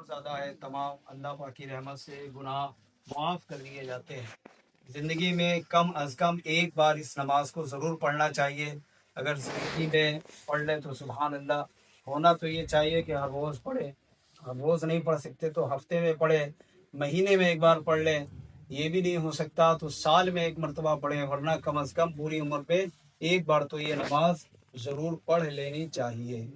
بہت زیادہ ہے، تمام اللہ پاک کی رحمت سے گناہ معاف کر دیے جاتے ہیں۔ زندگی میں کم از کم ایک بار اس نماز کو ضرور پڑھنا چاہیے۔ اگر زندگی میں پڑھ لیں تو سبحان اللہ، ہونا تو یہ چاہیے کہ ہر روز پڑھے، ہر روز نہیں پڑھ سکتے تو ہفتے میں پڑھے، مہینے میں ایک بار پڑھ لیں، یہ بھی نہیں ہو سکتا تو سال میں ایک مرتبہ پڑھیں، ورنہ کم از کم پوری عمر پہ ایک بار تو یہ نماز ضرور پڑھ لینی چاہیے۔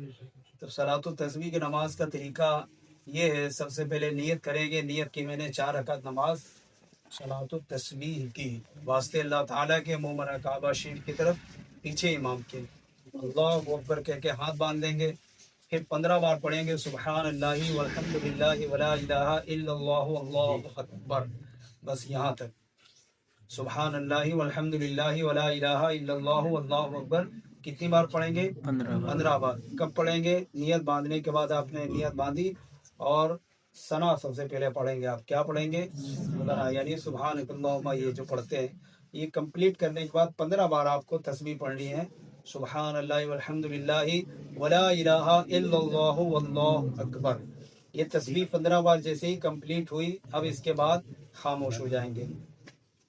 تو صلاۃ التسبیح کی نماز کا طریقہ یہ ہے، سب سے پہلے نیت کریں گے، نیت کی میں نے 4 رکعت نماز صلاۃ التسبیح کی واسطے اللہ تعالیٰ کے مومن کعبہ شریف کی طرف پیچھے امام کے اللہ اکبر کہہ کے ہاتھ باندھ دیں گے، پھر 15 بار پڑھیں گے سبحان اللہ والحمد للہ ولا الہ الا اللہ اللہ اکبر، بس یہاں تک، سبحان اللہ والحمد للہ ولا الہ الا اللہ واللہ اکبر کتنی بار پڑھیں گے؟ 15 بار۔ کب پڑھیں گے؟ نیت باندھنے کے بعد آپ نے نیت باندھی اور ثنا سب سے پہلے پڑھیں گے۔ آپ کیا پڑھیں گے؟ ثنا، یعنی سبحان اللہ، یہ جو پڑھتے ہیں یہ کمپلیٹ کرنے کے بعد 15 بار آپ کو تسبیح پڑھنی ہے، سبحان اللہ والحمد للہ ولا الہ الا اللہ واللہ اکبر۔ یہ تسبیح 15 بار جیسے ہی کمپلیٹ ہوئی، اب اس کے بعد خاموش ہو جائیں گے،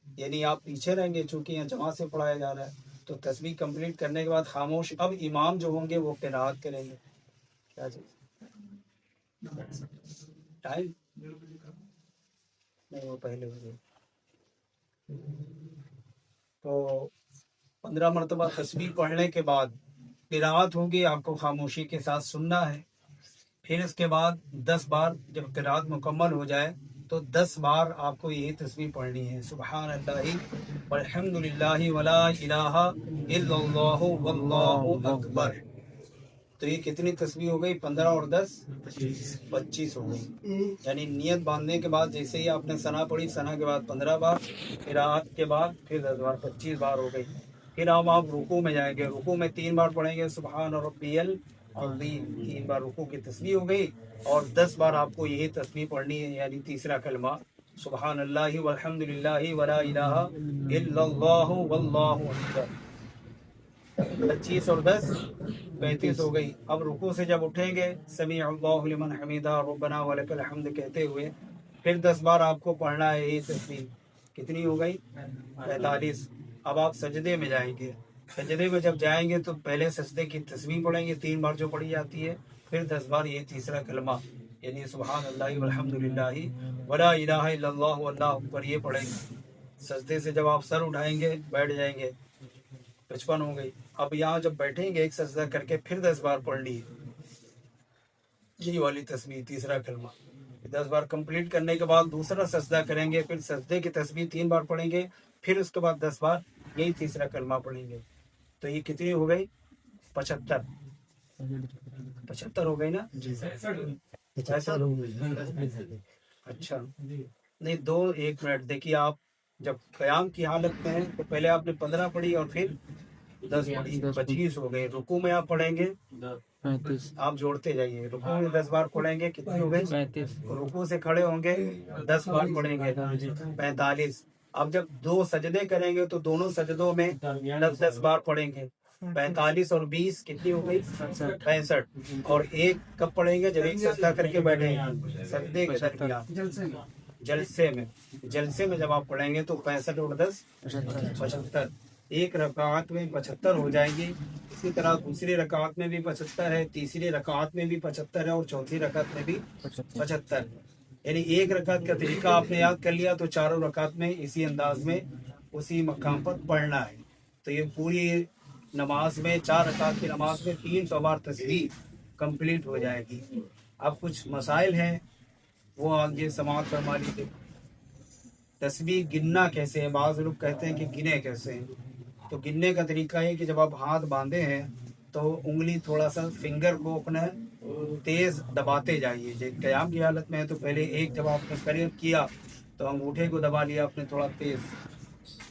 یعنی آپ پیچھے رہیں گے چونکہ یہاں جماعت سے پڑھایا جا رہا ہے، تو تسبیح کمپلیٹ کرنے کے بعد خاموش۔ اب امام جو ہوں گے وہ قرات کریں گے۔ کیا چیز؟ ٹائم نہیں، وہ پہلے ہو گئے۔ تو 15 مرتبہ تسبیح پڑھنے کے بعد قرات ہوگی، آپ کو خاموشی کے ساتھ سننا ہے۔ پھر اس کے بعد 10 بار جب قرات مکمل ہو جائے تو 10 بار آپ کو یہی تسبیح پڑھنی ہے، سبحان اللہ والحمد للہ ولا الہ الا اللہ واللہ اکبر۔ تو یہ کتنی تسبیح ہو گئی؟ 15 اور 10 25 ہو گئی۔ یعنی نیت باندھنے کے بعد جیسے ہی آپ نے ثنا پڑھی، ثنا کے بعد 15 بار، قرات کے بعد پھر 10 بار، 25 بار ہو گئی۔ پھر آپ رکوع میں جائیں گے، رکوع میں 3 بار پڑھیں گے سبحان ربی العظیم، 3 بار رکوع کی تسبیح ہو گئی، اور 10 بار آپ کو یہی تسبیح پڑھنی ہے، یعنی تیسرا کلمہ سبحان اللہ والحمد للہ ولا الہ الا اللہ واللہ اکبر۔ 25 اور 10 35 ہو گئی۔ اب رکوع سے جب اٹھیں گے سمیع اللہ لمن حمیدہ ربنا ولک الحمد کہتے ہوئے پھر 10 بار آپ کو پڑھنا ہے یہ تسبیح، کتنی ہو گئی؟ 45۔ اب آپ سجدے میں جائیں گے، سجدے میں جب جائیں گے تو پہلے سجدے کی تسبیح پڑھیں گے 3 بار جو پڑھی جاتی ہے، پھر 10 بار یہ تیسرا کلمہ یعنی سبحان اللہ والحمد للہ ولا الہ الا اللہ واللہ اکبر یہ پڑھیں گے۔ سجدے سے جب آپ سر اٹھائیں گے بیٹھ جائیں گے، 55 ہو گئی۔ اب یہاں جب بیٹھیں گے ایک سجدہ کر کے پھر 10 بار پڑھ لی یہی والی تسبیح تیسرا کلمہ۔ 10 بار کمپلیٹ کرنے کے بعد دوسرا سجدہ کریں گے، پھر سجدے کی تسبیح 3 بار پڑھیں گے، پھر اس کے بعد 10 بار یہی تیسرا کلمہ پڑھیں گے۔ تو یہ کتنی ہو گئی؟ 75 ہو گئی نا؟ 65۔ اچھا نہیں، 1 منٹ دیکھیے، آپ جب قیام کی حالت میں ہیں تو پہلے آپ نے 15 پڑھی اور پھر 10 پڑھی، 25 ہو گئے۔ رکوع میں آپ پڑھیں گے 35، آپ جوڑتے جائیے، رکوع میں 10 بار پڑھیں گے کتنی ہو گئی؟ 35۔ رکوع سے کھڑے ہوں گے 10 بار پڑھیں گے 45۔ اب جب 2 سجدے کریں گے تو دونوں سجدوں میں 10 بار پڑھیں گے، 45 اور 20 کتنی ہو گئی؟ 65۔ اور ایک کب پڑھیں گے؟ جب ایک سجدہ کر کے بیٹھیں گے سجدے کے درمیان، جلسے میں جب آپ پڑھیں گے تو 65 اور 10 75، ایک رکعت میں 75 ہو جائیں گی۔ اسی طرح دوسری رکعت میں بھی 75 ہے، تیسری رکعت میں بھی 75 ہے، اور چوتھی رکعت میں بھی 75۔ یعنی ایک رکعت کا طریقہ آپ نے یاد کر لیا تو چاروں رکعت میں اسی انداز میں اسی مقام پر پڑھنا ہے۔ تو یہ پوری نماز میں 4 رکعت کی نماز میں 300 بار تسبیح کمپلیٹ ہو جائے گی۔ اب کچھ مسائل ہیں وہ آگے سماعت فرما لیجیے۔ تسبیح گننا کیسے ہے؟ بعض لوگ کہتے ہیں کہ گنے کیسے ہیں، تو گننے کا طریقہ ہے کہ جب آپ ہاتھ باندھے ہیں تو انگلی تھوڑا سا فنگر کو اپنا تیز دباتے جائیے۔ جب قیام کی حالت میں ہے تو پہلے ایک جب آپ نے قریب کیا تو انگوٹھے کو دبا لیا آپ نے تھوڑا تیز،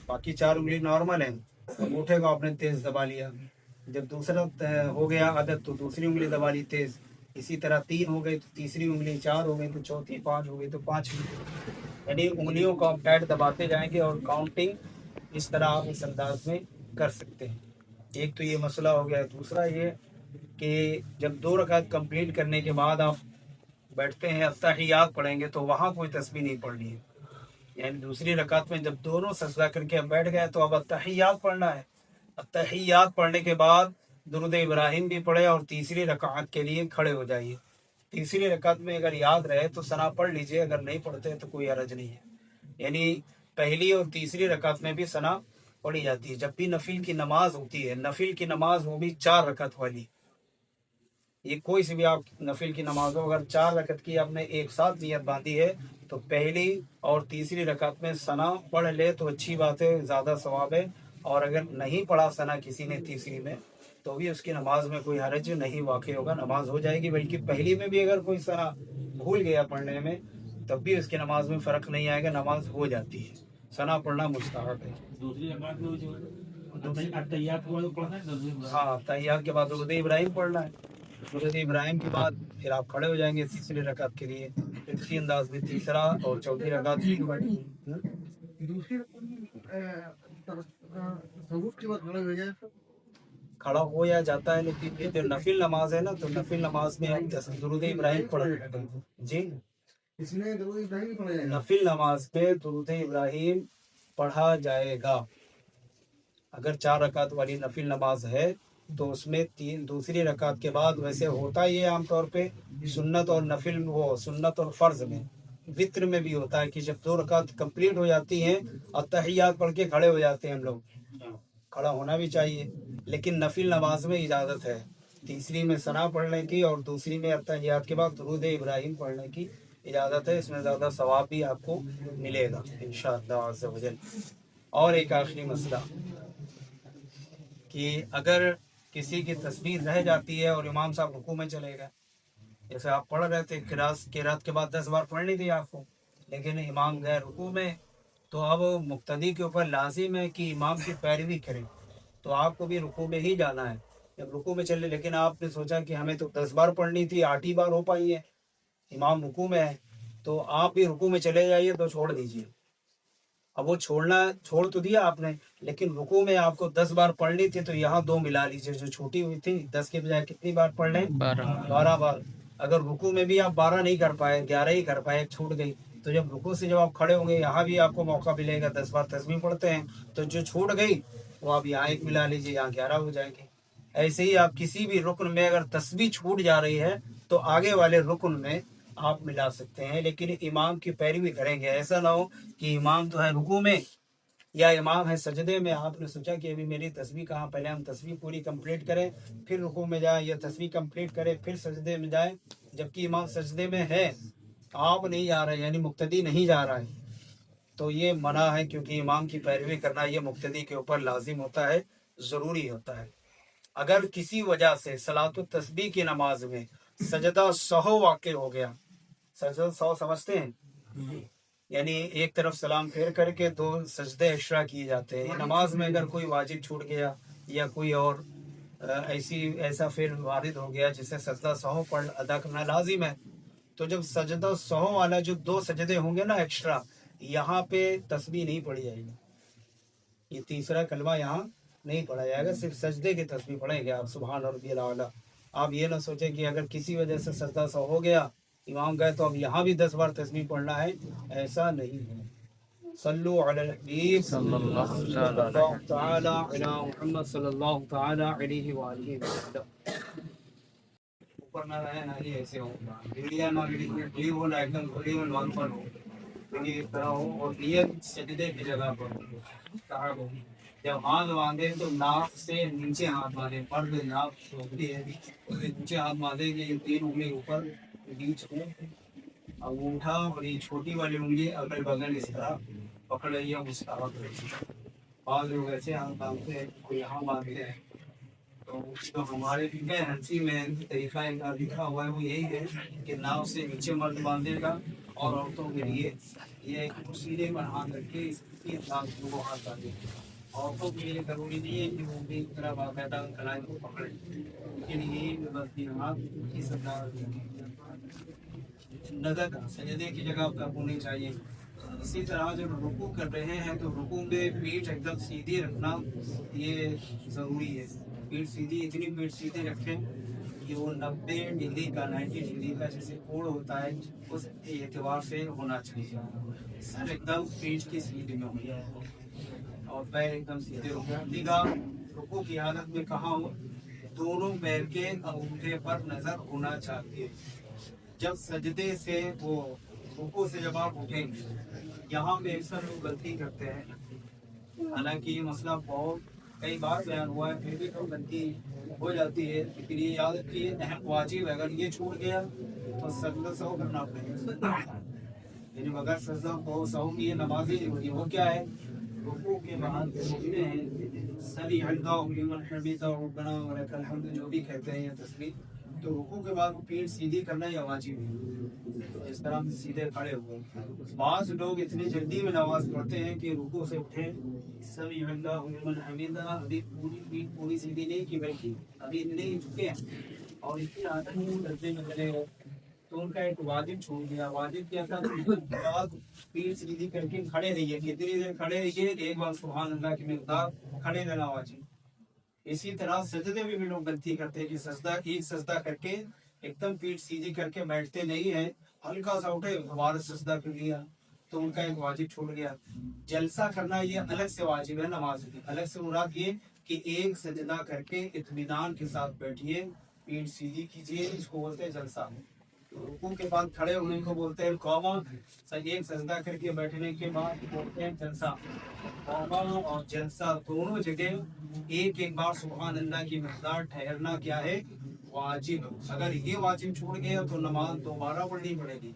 باقی 4 انگلی نارمل ہیں، انگوٹھے کو آپ نے تیز دبا لیا۔ جب دوسرا ہو گیا عادت تو دوسری انگلی دبا لی تیز، اسی طرح 3 ہو گئی تو تیسری انگلی، 4 ہو گئی تو چوتھی، 5 ہو گئی تو 5 یعنی انگلیوں کو آپ ٹائٹ دباتے جائیں گے، اور کاؤنٹنگ اس طرح آپ اس انداز میں کر سکتے ہیں۔ ایک تو یہ مسئلہ ہو گیا۔ دوسرا یہ کہ جب 2 رکعت کمپلیٹ کرنے کے بعد آپ बैठते हैं अत्तहियात पढ़ेंगे तो वहाँ कोई तस्बीह नहीं पढ़नी है। यानी दूसरी रकात में जब दोनों सजदा करके हम बैठ गए तो अब अत्तहियात पढ़ना है। अत्तहियात पढ़ने के बाद दुरूद इब्राहिम भी पढ़े और तीसरी रकात के लिए खड़े हो जाइए। तीसरी रकात में अगर याद रहे तो सना पढ़ लीजिए, अगर नहीं पढ़ते तो कोई हरज नहीं है। यानी पहली और तीसरी रकात में भी सना पढ़ी जाती है। जब भी नफिल की नमाज होती है, नफिल की नमाज वो भी 4 रकात वाली, ये कोई सी भी आप नफिल की नमाज हो, अगर 4 रकात की आपने एक साथ नियत बांधी है तो पहली और तीसरी रकात में सना पढ़ ले तो अच्छी बात है, ज़्यादा सवाब है। और अगर नहीं पढ़ा सना किसी ने तीसरी में तो भी उसकी नमाज में कोई हरज नहीं वाक़ होगा, नमाज हो जाएगी। बल्कि पहली में भी अगर कोई सना भूल गया पढ़ने में तब भी उसकी नमाज में फ़र्क नहीं आएगा, नमाज हो जाती है। सना पढ़ना मुस्तहब है। दूसरी रकात में अत्तहियात पढ़ना है। हाँ, तहियात के बाद दुरूद इब्राहिम पढ़ना है। दुरूद इब्राहिम के बाद फिर आप खड़े हो जाएंगे तीसरी रकात के लिए। इसी अंदाज में तीसरा और चौथी रकात दूसरी तशव्वुद के बाद खड़ा हो जाए खड़ा हो या जाता है, लेकिन ये जो नफिल नमाज है ना, तो नफिल नमाज में हम दुरूद इब्राहिम पढ़ जी, इसमें दुरूद इब्राहिम पढ़ा जाएगा। नफिल नमाज में दुरूद इब्राहिम पढ़ा जाएगा। अगर 4 रकात वाली नफिल नमाज है तो उसमें दूसरी रकात के बाद, वैसे होता ही है आमतौर पे सुन्नत और नफिल, वो सुन्नत और फर्ज में, वित्र में भी होता है कि जब 2 रकात कंप्लीट हो जाती हैं अत्तहियात पढ़ के खड़े हो जाते हैं हम लोग। खड़ा होना भी चाहिए, लेकिन नफिल नमाज में इजाज़त है तीसरी में सना पढ़ने की और दूसरी में अत्तहियात के बाद दुरूद इब्राहिम पढ़ने की इजाज़त है। इसमें ज़्यादा सवाब भी आपको मिलेगा इंशाअल्लाह अज़्ज़ा वजल। और एक आखिरी मसला कि अगर किसी की तस्बीह रह जाती है और इमाम साहब रुकू में चले गए, जैसे आप पढ़ रहे थे किरात के बाद 10 बार पढ़नी थी आपको, लेकिन इमाम गए रुकू में, तो अब मुक्तदी के ऊपर लाजिम है कि इमाम की पैरवी करें। तो आपको भी रुकू में ही जाना है। जब रुकू में चले, लेकिन आपने सोचा कि हमें तो 10 बार पढ़नी थी, 8 ही बार हो पाई है, इमाम रुकू में है, तो आप भी रुकू में चले जाइए, तो छोड़ दीजिए। अब वो छोड़ तो दिया आपने, लेकिन रुकू में आपको 10 बार पढ़नी थी, तो यहाँ 2 मिला लीजिए, जो छोटी हुई थी 10 के बजाय कितनी बार पढ़ लें, 12 बार। अगर रुकू में भी आप 12 नहीं कर पाए, 11 ही कर पाए, छूट गई, तो जब रुकू से जब आप खड़े होंगे यहाँ भी आपको मौका मिलेगा। 10 बार तस्बीह पढ़ते हैं, तो जो छूट गई वो आप यहाँ 1 मिला लीजिए, यहाँ 11 हो जाएंगे। ऐसे ही आप किसी भी रुकन में अगर तस्बीह छूट जा रही है तो आगे वाले रुकन में आप मिला सकते हैं, लेकिन इमाम की पैरवी करेंगे। ऐसा ना हो कि इमाम तो है रुकू में या इमाम है सजदे में, आपने सोचा कि अभी मेरी तस्बीह कहाँ, पहले हम तस्बीह पूरी कंप्लीट करें फिर रुकू में जाए, या तस्बीह कंप्लीट करें फिर सजदे में जाए, जबकि इमाम सजदे में है, आप नहीं जा रहे, यानी मुक्तदी नहीं जा रहा है, तो ये मना है। क्योंकि इमाम की पैरवी करना ये मुक्तदी के ऊपर लाजिम होता है, ज़रूरी होता है। अगर किसी वजह से सलातो तस्बीह की नमाज में सजदा सहव वाक़ हो गया, सजदा सहव समझते हैं, यानी एक तरफ सलाम फेर करके 2 सजदे इशरा किए जाते हैं। नमाज में अगर कोई वाजिब छूट गया या कोई और ऐसा फिर वारिद हो गया जिससे सजदा सहव पढ़ अदा करना लाजिम है, तो जब सजदा सहव वाला जो 2 सजदे होंगे ना एक्स्ट्रा, यहाँ पे तस्बीह नहीं पढ़ी जाएगी, ये तीसरा कलमा यहाँ नहीं पढ़ा जाएगा, सिर्फ सजदे की तस्बीह पढ़ेंगे आप, सुभान रब्बियल आला। आप ये ना सोचें कि अगर किसी वजह से सजदा सहव हो गया, इमाम गए, तो अब यहाँ भी 10 बार तस्बीह पढ़ना है, ऐसा नहीं है। सल्लु अलल हबीब सल्लल्लाहु तआला अला मुहम्मद सल्लल्लाहु तआला अलैहि व आलिहि वसल्लम। ऊपर ना रहे ना, ये ऐसे हो मीडिया ना वीडियो हो ना, एकदम वीडियो में वन पर हो, ये इस तरह हो, और नियत सजदे की जगह पर जब हाथ बांधे तो नाक से नीचे हाथ बांधे, मर्द नाक होती है नीचे हाथ बांधेंगे, ये 3 उंगली ऊपर बीच में, अंगूठा और ये छोटी वाली उंगली अगल बगल इस तरह पकड़ रही है, उस तरह बाद लोग ऐसे हाथ बांधते हैं, कोई यहाँ बांधते हैं। तो हमारे हंसी में तरीका इनका लिखा हुआ है वो यही है कि नाव से नीचे मर्द बांधेगा, और औरतों के लिए ये सीधे पर हाथ रखे, इसकी को हाथ बांधेगा। औरतों के लिए जरूरी नहीं है कि वो भी तरह बाकायदा कलाई को पकड़े, उनके लिए बस हाथ की सरकार नजर सजदे की जगह पर होनी चाहिए। इसी तरह जब रुकू कर रहे हैं तो रुकू में पीठ एकदम सीधी रखना ये ज़रूरी है। पीठ सीधी, इतनी पीठ सीधी रखें कि वो 90 डिग्री का 90 डिग्री का जैसे कोण होता है उस एतबार से होना चाहिए। सर एकदम पीठ की सीधी में हो और पैर एकदम सीधे हो। निगाह रुकू की हालत में कहाँ हो, दोनों पैर के अंगूठे पर नजर होना चाहिए। जब सजदे से वो रुकू से जब आप उठेंगे, यहाँ पे अक्सर लोग गलती करते हैं, हालांकि ये मसला बहुत कई बार बयान हुआ है, फिर भी तो गलती हो जाती है। लेकिन ये याद रखिए अहम वाजिब है, अगर ये छूट गया तो सजदा सहू करना पड़ेगा। यानी अगर सजदा सहू की नमाजी नहीं होगी, वो क्या है, रुकू के बाद उठते हैं समी अल्लाहु लिमन हमीदा रब्बना व लकल हम्द जो भी कहते हैं या तस्बीह, तो रुकू के बाद वो पीठ सीधी करना या वाजिब है। इस तरह से सीधे खड़े हुए। बाज़ लोग इतनी जल्दी में नमाज पढ़ते हैं कि रुकू से उठे समी अल्लाहु लिमन हमीदा, अभी पूरी पीठ पूरी सीधी नहीं की बल्कि अभी इतने ही झुके हैं और इतनी आदत में करते में चले गए, तो उनका एक वाजिब छूट गया। वाजिब क्या था, पीठ सीधी करके खड़े रहिए, कितनी देर खड़े रहिए, एक बार सुभान अल्लाह की मिक़दार खड़े रहना वाजिब। इसी तरह सजदे में भी लोग गलती करते हैं कि सजदा करके एकदम पीठ सीधी करके बैठते नहीं है, हल्का सा उठे दोबारा सजदा कर लिया, तो उनका एक वाजिब छूट गया। जलसा करना ये अलग से वाजिब है नमाज की। अलग से मुराद ये कि एक सजदा करके इत्मीनान के साथ बैठिए, पीठ सीधी कीजिए, इसको बोलते हैं जलसा। रुकू के बाद खड़े होने को बोलते हैं कौमा, एक सजदा करके बैठने के बाद बोलते हैं जलसा। कौमा और जलसा दोनों जगह एक एक बार सुभान अल्लाह की मिक़दार ठहरना क्या है, वाजिब। अगर ये वाजिब छूट गया तो नमाज दोबारा पढ़नी पड़ेगी।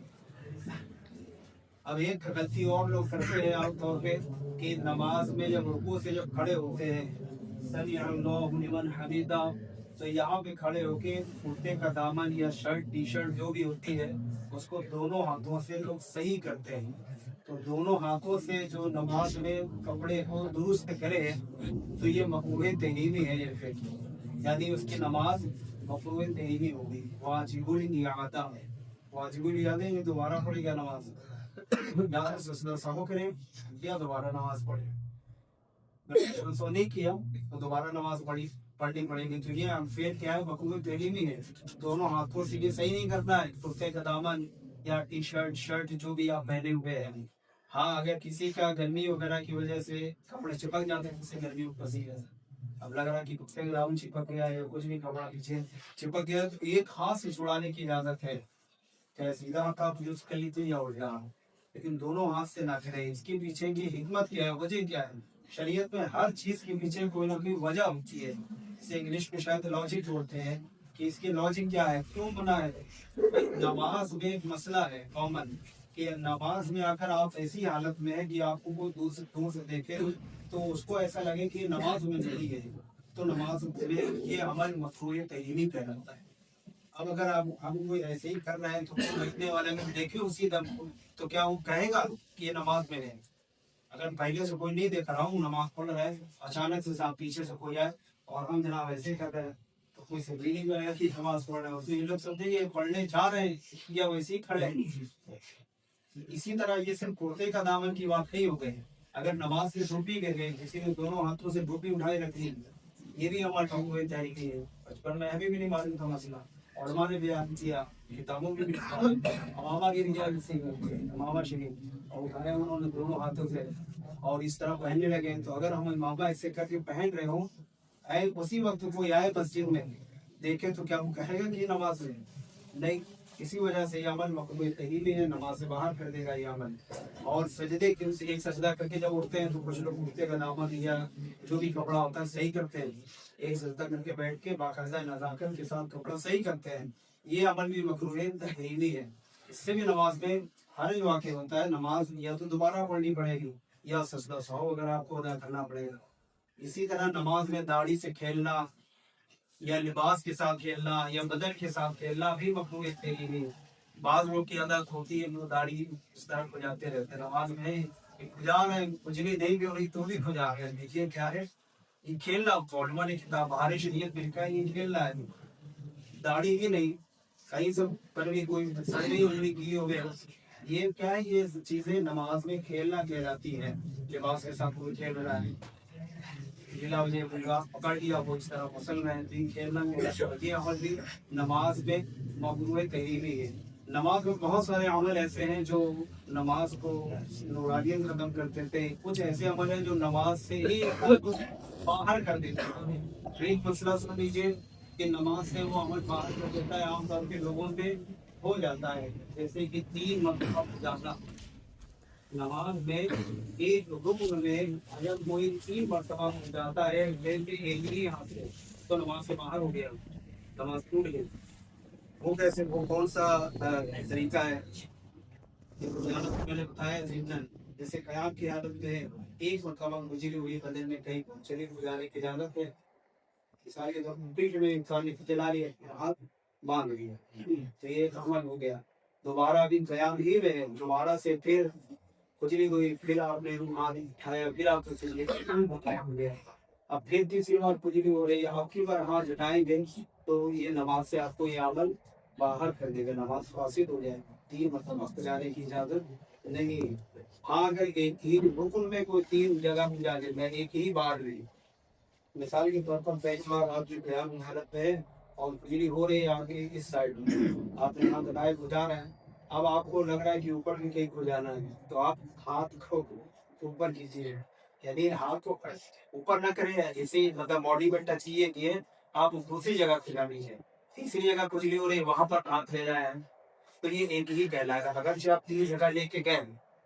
अब एक गलती और लोग करते हैं आमतौर पे कि नमाज में जब रुकू से जब खड़े होते हैं समी अल्लाहु लिमन हमीदा, तो यहाँ पे खड़े होके कुर्ते का दामन या शर्ट टी शर्ट जो भी होती है उसको दोनों हाथों से लोग सही करते हैं। तो दोनों हाथों से जो नमाज में कपड़े को दुरुस्त करे तो ये मक़रूह तहरीमी है, ये फिर यानी उसकी नमाज मक़रूह तहरीमी होगी। वाजिबुल इआदा, वाजिबुल इआदा में दोबारा पढ़ेगा नमाज, या सजदा करें या दोबारा नमाज पढ़े। सो नहीं किया तो दोबारा नमाज पढ़नी पड़ेगी। तो ये फिर क्या है, मक़रूह तहरीमी है। दोनों हाथों से ये सही नहीं करना है, कुर्ते का दामन या टी शर्ट शर्ट जो भी आप पहने हुए हैं। हाँ, अगर किसी का गर्मी वगैरह की वजह से कपड़े चिपक जाते हैं, जैसे गर्मी उपसी है, अब लग रहा कि कुत्ते का दामन चिपक गया है, कुछ भी कपड़ा पीछे चिपक गया, तो एक हाथ से छुड़ाने की इजाजत है। चाहे सीधा हाथ आप यूज कर लीजिए या उल्टा, लेकिन दोनों हाथ से ना करें। इसके पीछे की हिकमत क्या है, वजह क्या है? शरीयत में हर चीज के पीछे कोई ना कोई वजह होती है। इसे इंग्लिश में शायद लॉजिक बोलते हैं कि इसकी लॉजिक क्या है, क्यों बना है। नमाज में एक मसला है कॉमन कि नमाज में आकर आप ऐसी हालत में है कि आपको कोई दूर से देखे तो उसको ऐसा लगे कि नमाज में नहीं है, तो नमाज में ये अमल मक़रूह तहरीमी कहलाता है। अब अगर आप कोई ऐसे ही कर रहे हैं तो बैठने वाले में देखे उसी दम तो क्या वो कहेगा कि ये नमाज में है। अगर पहले से कोई नहीं देख रहा हूँ, नमाज पढ़ रहा है, अचानक से आप पीछे से कोई आए और हम जनाब ऐसे कर रहे हैं, तो कोई से भी नहीं करेगा कि नमाज पढ़ रहे हो, तो ये लोग समझेंगे पढ़ने जा रहे हैं या वैसे ही खड़े हैं। इसी तरह ये सिर्फ कुर्ते का दामन की बात नहीं हो गई। अगर नमाज से टोपी कर गए, किसी ने दोनों हाथों से टोपी उठाए रखी, ये भी हमारे हुए तहरीकी है। बचपन में हमें भी नहीं मालूम था मसला, और हमारे बयान किया, किताबों में भी अमामा की अमामा शरीफ और उठाए उन्होंने दोनों हाथों से और इस तरह पहनने लगे। तो अगर हम मामा ऐसे करके पहन रहे हो, उसी वक्त कोई आए मस्जिद में देखे तो क्या वो कहेगा कि नमाज में नहीं। इसी वजह से ये अमल मक़रूह तहरीमी है, नमाज से बाहर कर देगा ये अमल। और सजदे के एक सजदा करके जब उठते हैं तो कुछ लोग कुर्ते का दामन या जो भी कपड़ा होता है सही करते हैं, एक सजदा करके बैठ के बाकायदा नज़ाकत के साथ कपड़ा सही करते हैं, ये अमल भी मक़रूह तहरीमी है। इससे भी नमाज में हर वाक़ होता है, नमाज या तो दोबारा पढ़नी पड़ेगी या सजदा सहू अगर आपको अदा करना पड़ेगा। इसी तरह नमाज में दाढ़ी से खेलना या लिबास के साथ खेलना या बदन के साथ खेलना भी मक़रूह तहरीमी है। बाज़ लोग की आदत होती है वो दाढ़ी इस तरह खुजाते रहते हैं नमाज में, खुजा रहे खुजली नहीं भी हो रही तो भी खुजा रहे हैं। देखिए क्या है, ये खेलना फौलमा ने किताब बाहर शरीयत में लिखा है, ये खेलना है, दाढ़ी ही नहीं, कहीं सब पर भी कोई सजनी उजनी की हो गया, ये क्या है, ये चीजें नमाज में खेलना कहलाती है। लिबास के साथ कोई खेल रहा है, ढीला हो जाए पकड़ लिया वो इस तरह मसल रहे हैं दिन खेलना में ये अमल भी नमाज में मकरूह तहरीमी है। नमाज में बहुत सारे अमल ऐसे हैं जो नमाज को नूरानियत खत्म कर देते हैं, कुछ ऐसे अमल हैं जो नमाज से ही बाहर कर देते हैं। एक मसला सुन लीजिए कि नमाज से वो अमल बाहर कर देता है, आमतौर के लोगों पे हो जाता है, जैसे कि 3 मरतबा जाना। नमाज में एक रुकन में अगर कोई 3 मरतबा हो जाता है एक ही हाथ से, तो नमाज से बाहर हो गया, नमाज टूट गई। वो कैसे, वो कौन सा तरीका है? मैंने बताया ज़िम्नन, जैसे क़याम की हालत में एक मरतबा गुजरी हुई बदन में कहीं चली गुजारने की इजाज़त है। मिसाल के तौर पर पीठ में इंसान ने चला लिया, हाथ बांध लिया, तो ये एक अमल हो गया। दोबारा अभी क़याम ही में दोबारा से फिर खुजली हुई, फिर आपने हाथ उठाया, फिर आपको चलिए हो गया। अब फिर तीसरी बार खुजली हो रही है, आपकी बार हाथ उठाएंगे तो ये नमाज से आपको ये अमल बाहर कर देगा, नमाज फासिद हो जाएगी। 3 मरतबा जाने की इजाजत नहीं। हाँ, अगर एक ही रुकन में कोई 3 जगह मिल जाए, मैं एक ही बार ली, मिसाल के तौर पर पहली बार आप जो क़याम की हालत में है और खुजली हो रही है आगे इस साइड में, आपने हाथ उठाए गुजा रहे हैं, अब आपको लग रहा है कि ऊपर भी कहीं गुजारना है, तो आप हाथ को ऊपर कीजिए, यानी हाथ को ऊपर ना करें, ऐसे मतलब बॉडी में टच किए आप दूसरी जगह खिलानी है। तीसरी जगह खुजली हो रही वहां पर हाथ ले जाए, तो ये एक ही कहलाएगा। अगर से आप 3 जगह लेके गए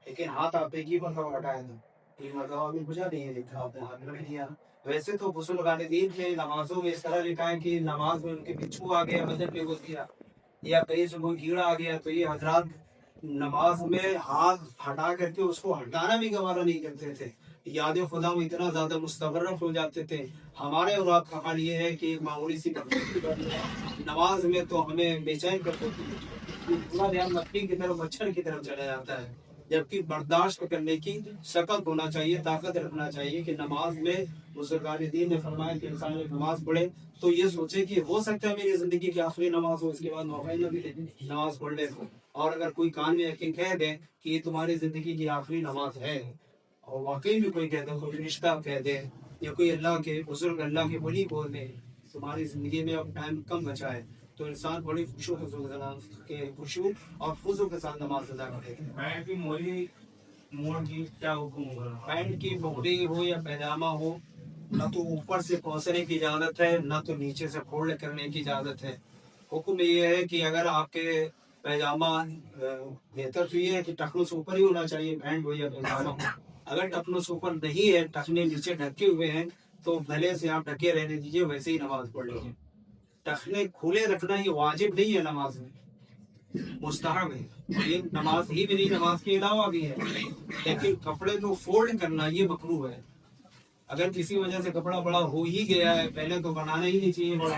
लेकिन हाथ आप एक ही मरतबा हटाए तो 3 मरतबा अभी बुझा नहीं है, लिखा आपने हाथ रख दिया। वैसे तो बुजुर्गान दीन के नमाजों में इस तरह लिखा है कि नमाज में उनके बिच्छू आ गया, बदन पे घुस गया, या कहीं से कोई कीड़ा आ गया, तो ये हजरात नमाज में हाथ हटा करके उसको हटाना भी गवारा नहीं करते थे। याद खुदा में इतना ज्यादा मुस्तगरक हो जाते थे। हमारे और आपका हाल ये है कि एक मामूली सी नमाज में तो हमें बेचैन करते थे, पूरा ध्यान मक्खी की तरफ, मच्छर की तरफ चला जाता है। जबकि बर्दाश्त करने की शकत होना चाहिए, ताकत रखना चाहिए कि नमाज में बुजुर्गान दीन ने फरमाया कि इंसान नमाज पढ़े तो ये सोचे कि हो सकता है मेरी जिंदगी की आखिरी नमाज हो, इसके बाद मौका न मिले नमाज पढ़ने को। और अगर कोई कान में यकीन कह दे कि ये तुम्हारी जिंदगी की आखिरी नमाज है, और वाकई में कोई कह दे, कोई रिश्ता कह दे, या कोई अल्लाह के बुजुर्ग अल्लाह के वली बोल दे तुम्हारी जिंदगी में अब टाइम कम बचा है, तो इंसान बड़ी खुशू और खुशू के साथ नमाज अदा करेगा। पैंट की मोरी मोड़ की क्या हुक्म होगा? पैंट की मोहरी हो या पैजामा हो, न तो ऊपर से पहुंचने की इजाजत है, न तो नीचे से फोल्ड करने की इजाजत है। हुक्म ये है कि अगर आपके पैजामा बेहतर तो ये है कि टखनों से ऊपर ही होना चाहिए, पैंट हो या पैजामा। अगर टखनों से ऊपर नहीं है, टखने नीचे ढके हुए हैं, तो गले से आप ढके रहने दीजिए, वैसे ही नमाज पढ़ लीजिए। टखने खुले रखना ये वाजिब नहीं है नमाज में, मुस्तहब है। ये नमाज ही भी नहीं, नमाज के अलावा भी है, लेकिन कपड़े को फोल्ड करना ये मकरूह है। अगर किसी वजह से कपड़ा बड़ा हो ही गया है, पहले तो बनाना ही नहीं चाहिए बड़ा,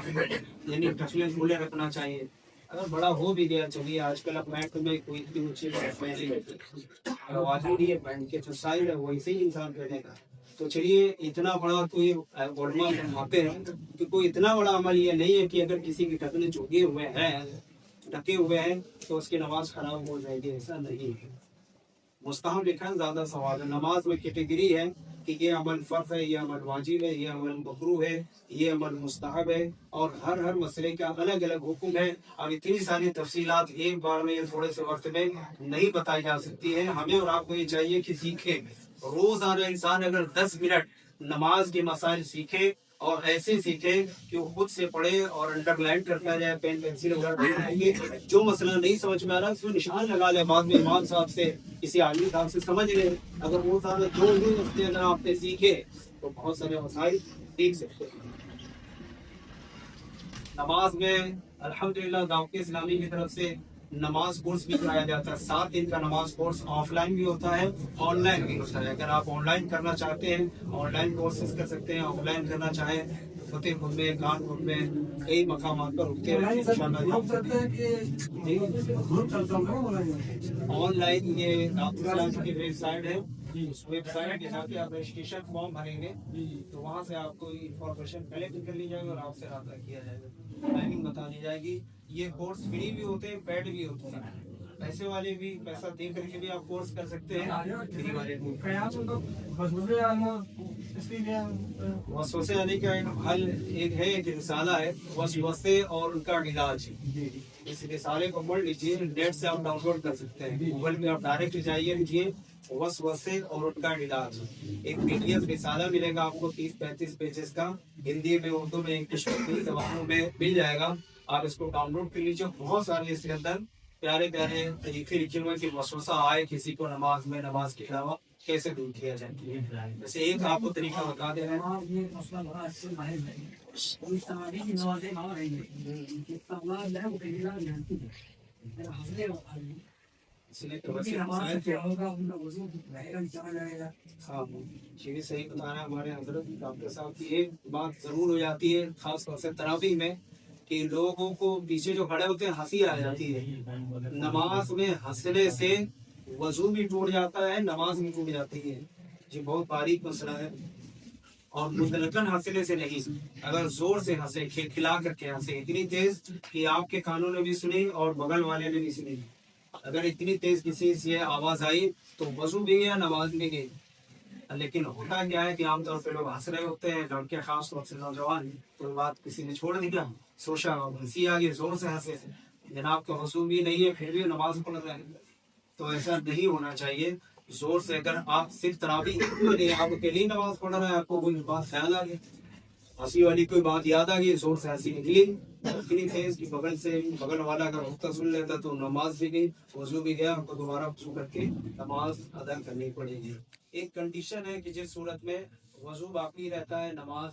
यानी टखने खुले रखना चाहिए। अगर बड़ा हो भी गया, चलिए आजकल अब पैंट में कोई इतनी ऊंची वाजिब नहीं है, पैंट के जो साइज है वैसे ही इंसान पहनेगा। तो चलिए इतना बड़ा कोई उलमा फरमाते हैं कि कोई इतना बड़ा अमल ये नहीं है कि अगर किसी के टखने झुके हुए हैं, ढके हुए हैं, तो उसकी नमाज खराब हो जाएगी, ऐसा नहीं है। मुस्तहब लिखा ज्यादा सवाल है। नमाज में कैटेगरी है कि ये अमल फर्ज है, ये अमल वाजिब है, ये अमल मकरूह है, ये अमल मुस्तहब है, और हर मसले का अलग अलग हुक्म है। अब इतनी सारी तफसीलात एक बार में थोड़े से वक्त में नहीं बताई जा सकती है। हमें और आपको ये चाहिए कि सीखे, रोजाना इंसान अगर 10 मिनट नमाज के मसाइल सीखे और ऐसे सीखे कि वो खुद से पढ़े और अंडरलाइन करता जाए, पेन पेंसिल वगैरह, जो मसला नहीं समझ में आ रहा उसमें निशान लगा ले, बाद में इमाम साहब से किसी आलिम साहब से समझ ले। अगर वो सारे 2 मसले अगर आपने सीखे तो बहुत सारे मसाइल सीख सकते हैं। नमाज में अल्हम्दुलिल्लाह दावत इस्लामी की तरफ से नमाज कोर्स भी कराया जाता है। 7 दिन का नमाज कोर्स ऑफलाइन भी होता है, ऑनलाइन भी होता है। अगर आप ऑनलाइन करना चाहते हैं, ऑनलाइन कोर्सेज कर सकते हैं। ऑफलाइन करना चाहें फतेहपुर में, कानपुर में, कई मकामात पर रुकते हैं। ऑनलाइन ये दावत की वेबसाइट है, उस वेबसाइट के जाके आप रजिस्ट्रेशन फॉर्म भरेंगे, तो वहाँ से आपको इंफॉर्मेशन कलेक्ट कर ली जाएगी और आपसे रब्ता किया जाएगा, टाइमिंग बता दी जाएगी। ये कोर्स फ्री भी होते हैं, पेड भी होते हैं। पैसे वाले भी पैसा दे करके भी आप कोर्स कर सकते हैं, फ्री वाले को। वसवसे आने का हल एक है, एक रिसाला है वसवसे और उनका इलाज। इस रिसाले को पढ़ लीजिए, नेट से आप डाउनलोड कर सकते हैं, गूगल में आप डायरेक्ट जाइए, लिखिए वसवसे और उनका इलाज। एक पीडीएफ रिसाला मिलेगा आपको 30-35 पेजेस का, हिंदी में, उर्दू में, इंग्लिश में, जबानों में मिल जाएगा। आप इसको डाउनलोड कर लीजिए। बहुत सारे इसके अंदर प्यारे प्यारे तरीके लिखे हुए कि वसवसा आए किसी को नमाज में, नमाज के अलावा कैसे दूर किया जाए। जैसे एक आपको तरीका बता दे रहे हैं, इसलिए तो वैसे हाँ ये भी सही बता रहे हैं हमारे हजरत डॉक्टर साहब की। एक बात जरूर हो जाती है खास तौर से तरावी में कि लोगों को पीछे जो खड़े होते हैं हंसी आ जाती है। नमाज में हंसने से वजू भी टूट जाता है, नमाज भी टूट जाती है। ये बहुत बारीक मसला है। और मुतलकन हंसने से नहीं, अगर जोर से हंसे, खिलखिला करके हंसे, इतनी तेज कि आपके कानों ने भी सुनी और बगल वाले ने भी सुनी। अगर इतनी तेज किसी से आवाज आई तो वजू भी गया, नमाज भी गई। लेकिन होता क्या है कि आमतौर पर लोग हंस रहे होते हैं, लड़के खास तौर से नौजवान, तो बात किसी ने छोड़ दी, क्या सोचा हंसी आ गई, जोर से हंसे, जनाब का वजू भी नहीं है फिर भी नमाज पढ़ रहे हैं। तो ऐसा नहीं होना चाहिए। जोर से अगर आप सिर्फ तरावी आप अकेली नमाज पढ़ रहे हैं, आपको कोई बात ख्याल आ गई, हंसी वाली कोई बात याद आ गई, जोर से हंसी निकली, इतनी तेज कि बगल वाला अगर हुक्का सुन लेता तो नमाज भी गई, वजू भी गया, आपको दोबारा वजू करके नमाज अदा करनी पड़ेगी। एक कंडीशन है कि जिस सूरत में वजू बाकी रहता है नमाज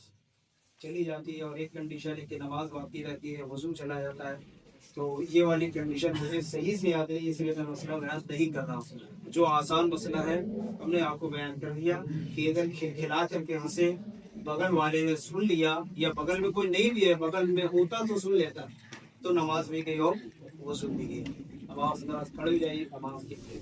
चली जाती है, और एक कंडीशन है कि नमाज बाकी रहती है वजू चला जाता है। तो ये वाली कंडीशन मुझे सही से याद है, इसलिए मैं मसला बयान नहीं कर रहा हूँ। जो आसान मसला है हमने आपको बयान कर दिया कि अगर खिलखिला करके हंसे, बगल वाले ने सुन लिया, या बगल में कोई नहीं भी है, बगल में होता तो सुन लेता, तो नमाज भी गई और वजू भी गई। अब आप खड़े हो जाइए नमाज के लिए।